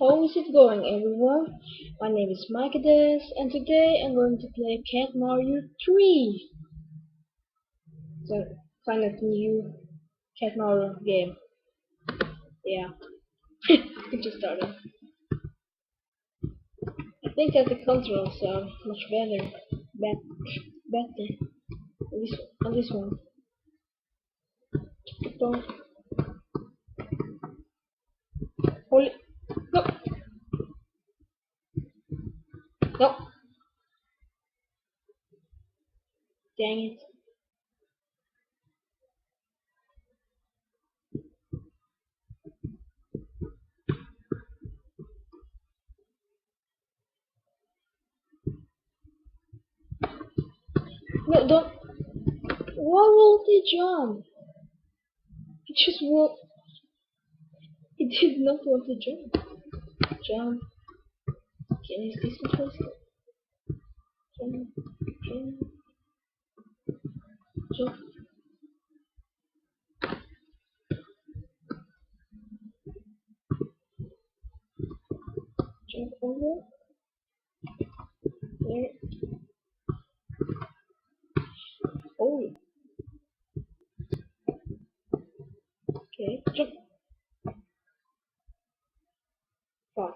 How is it going, everyone? My name is Micades, and today I'm going to play Cat Mario 3. It's a kind of new Cat Mario game. Yeah, it just started. I think that the controls are much better. Better. On this one. Don't. Holy. No! No! Dang it. No, don't. Why won't he jump? He just won't. He did not want to jump. Jump. Okay, is this one first? Jump. Jump. Jump. Jump over. There. Oh. Okay. Jump. Fuck.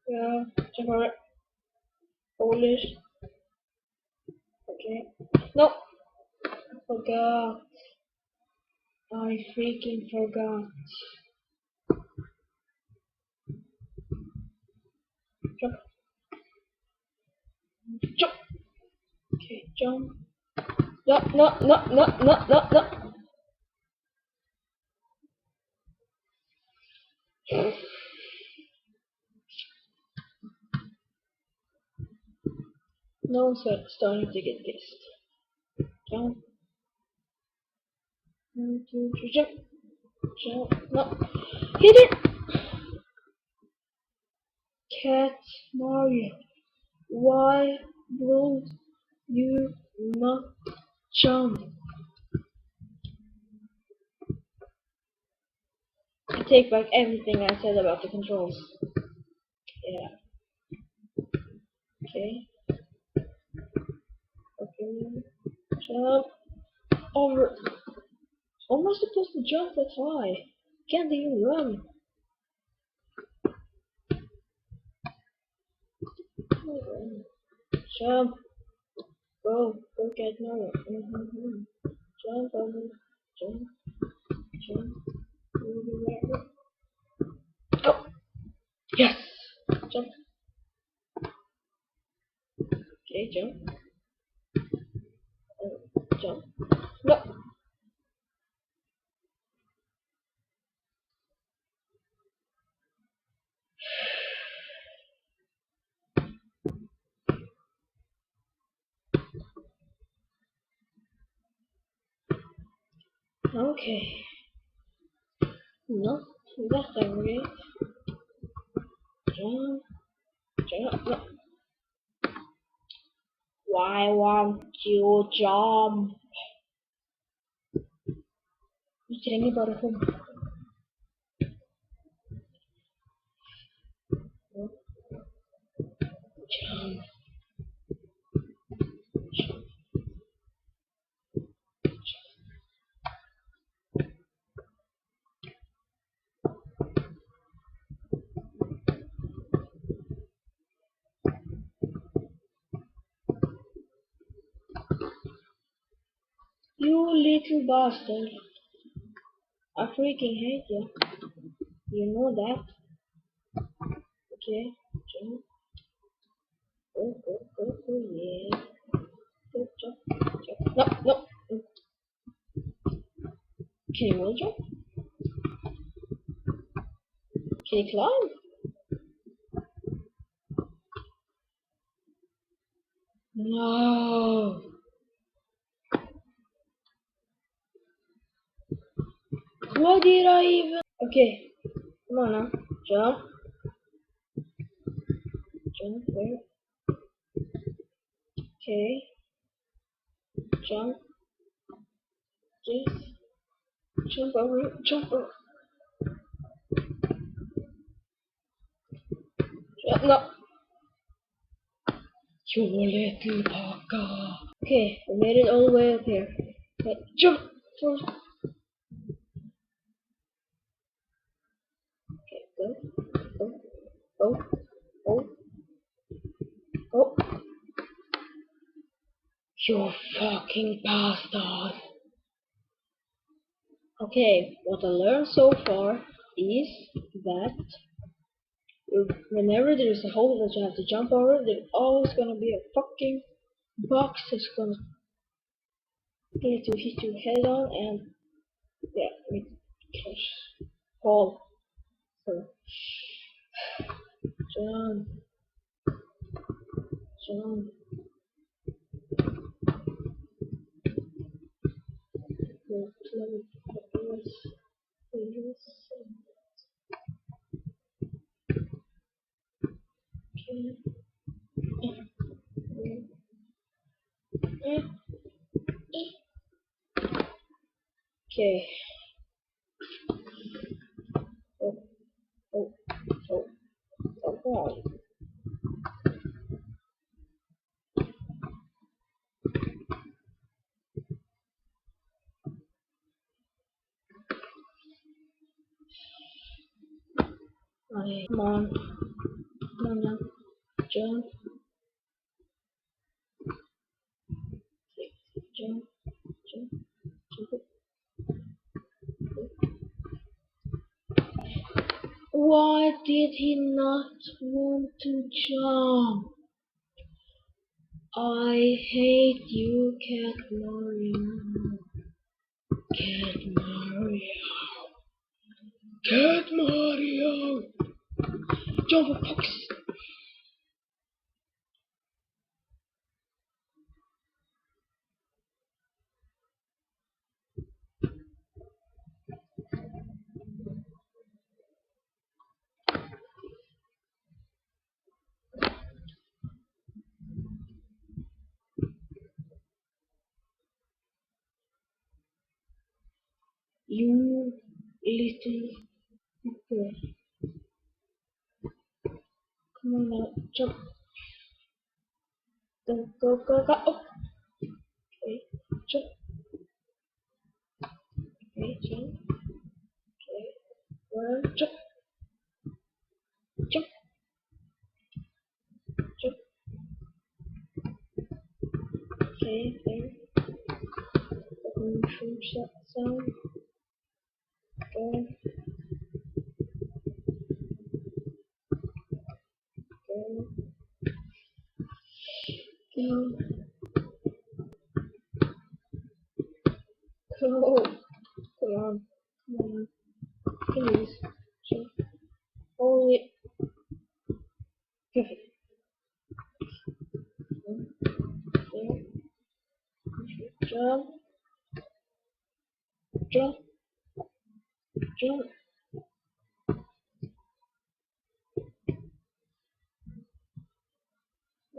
Yeah. Jump over it. Polish. Okay. No. I forgot. I freaking forgot. Jump. Jump. Okay. Jump. No. No. No. No. No. No. No. No one's starting to get pissed. Jump. 1, 2, 3. Jump. Jump. No. Hit it. Cat Mario. Why won't you not jump? I take back everything I said about the controls. Yeah. Okay. Okay. Jump. Over. How am I supposed to jump that high? Can't even run. Jump. Go. Go get Mario. Jump over. Jump. Jump. Oh. Yes. Jump. Okay. Jump. Jump. No. Okay. No. That's not great. Jump. Jump. No. Why won't you jump? You kidding me about a home? Jump. You little bastard. I freaking hate you. You know that. Okay. Jump. Go, go, go, go, yeah. Go, jump, jump. No, no. Can you wall jump? Can you climb? No. What did I even? Okay. Come on now. Jump. Jump. There. Okay. Jump. Yes. Jump over it. Jump over. No. You little bugger. Okay, we made it all the way up here. Okay, jump first. Okay, go. Go. Go. Go. Go. You fucking bastard. Okay, what I learned so far is that whenever there's a hole that you have to jump over, there's always gonna be a fucking box that's gonna need to hit your head on and yeah, it fall. So jump, jump, go to level dangerous. Okay. Oh, oh, oh, oh, oh. Come on, come on now, jump, jump, jump, jump. Why did he not want to jump? I hate you, Cat Mario. Cat Mario. Cat Mario. Jump for fuck's sake. You little fucker. Come on now, jump. Go, go, go, go. Oh. Okay, jump. Okay, jump. Okay, one, jump, jump, jump. Okay, there. Mushroom sound. Go, go, go, go. Come on, come on. Please, jump. Hold it. Perfect. There. Jump, jump, jump.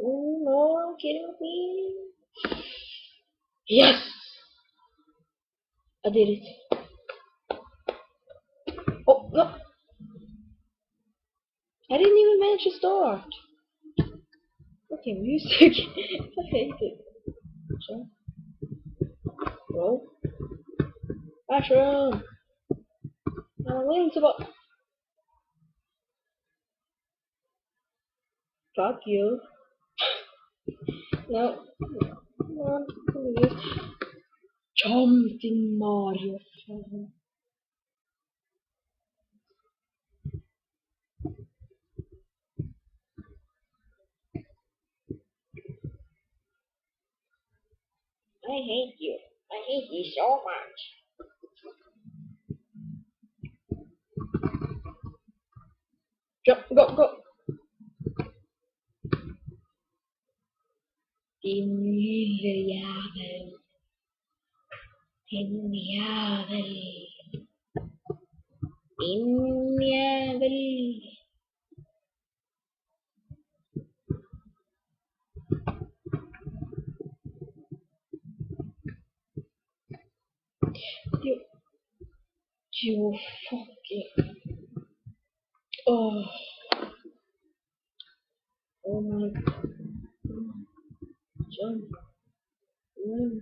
Oh no, kidding me. Yes! I did it. Oh, no! I didn't even manage to start. Okay, music. I hate it. Jump. Roll. Mushroom! I'm waiting to fuck you. No. Come on, please. Jumping Mario. I hate you. I hate you so much. Jump, go, go. Din lille jævel. Din jævel. Din jævel. You fucking. Oh. Oh my god. Jump. Run.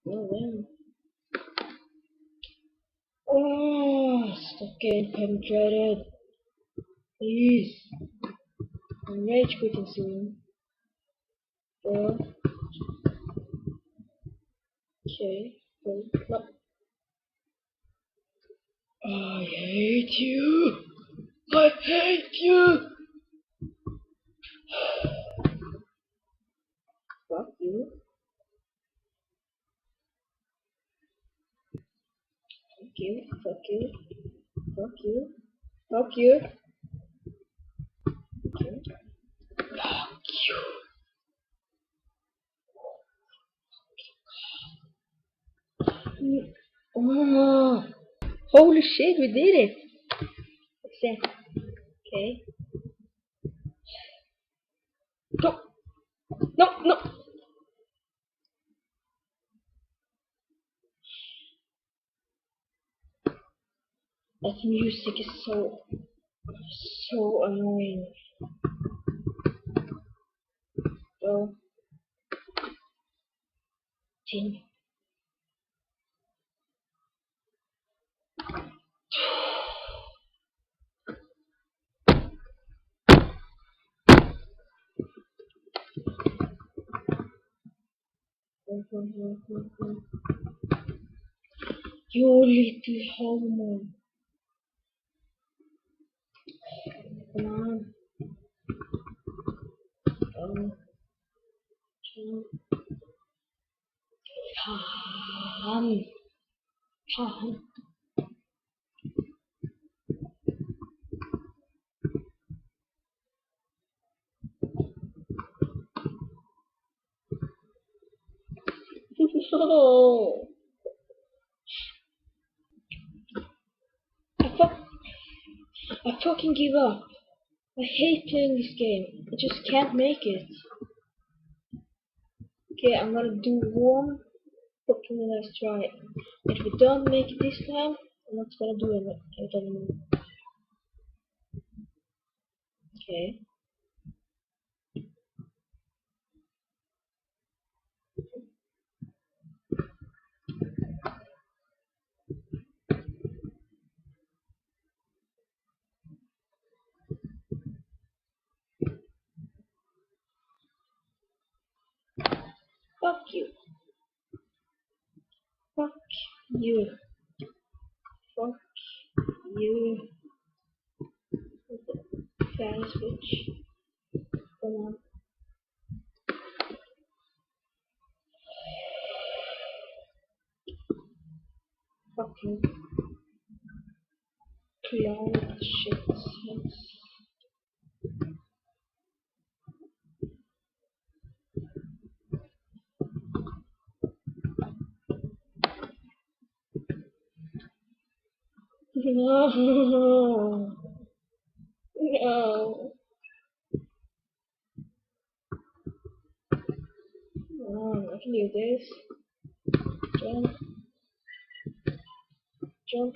Oh, run. Oh, stop getting penetrated. Please. I'm rage quitting soon. Bro. Okay. Go. No. I hate you. I hate you. Fuck you. Fuck you. Fuck you. Fuck you. Fuck you. Okay. Fuck you. Oh, holy shit, we did it. Except, okay. No, no, no. That music is so annoying. So, Tim. You little homo. Come on. Oh, come. Come. No. I, fuck, I fucking give up. I hate playing this game. I just can't make it. Okay, I'm gonna do one fucking last try. If we don't make it this time, I'm not gonna do it anymore. Okay. Fuck you. Fuck you. Fuck you. Fast switch. Come on. Fucking clown shit. No. No. Come on, I can do this. Jump. Jump.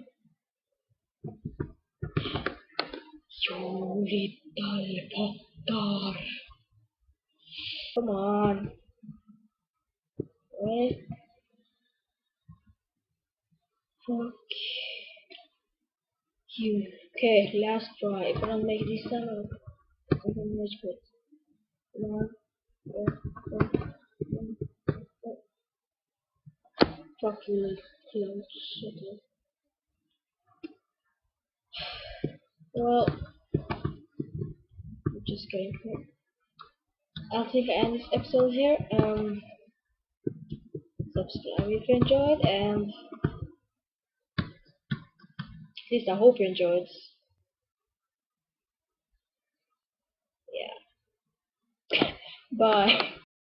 You little potter. Come on. Wait. Fuck you. Okay, last try. If I don't make it this time, I'm gonna make it. Come on. Go, go, go. Fuck you, close. Shut up. Well, I'm just going for it. I think I end this episode here. Subscribe if you enjoyed, and at least I hope you enjoyed. Yeah. Bye.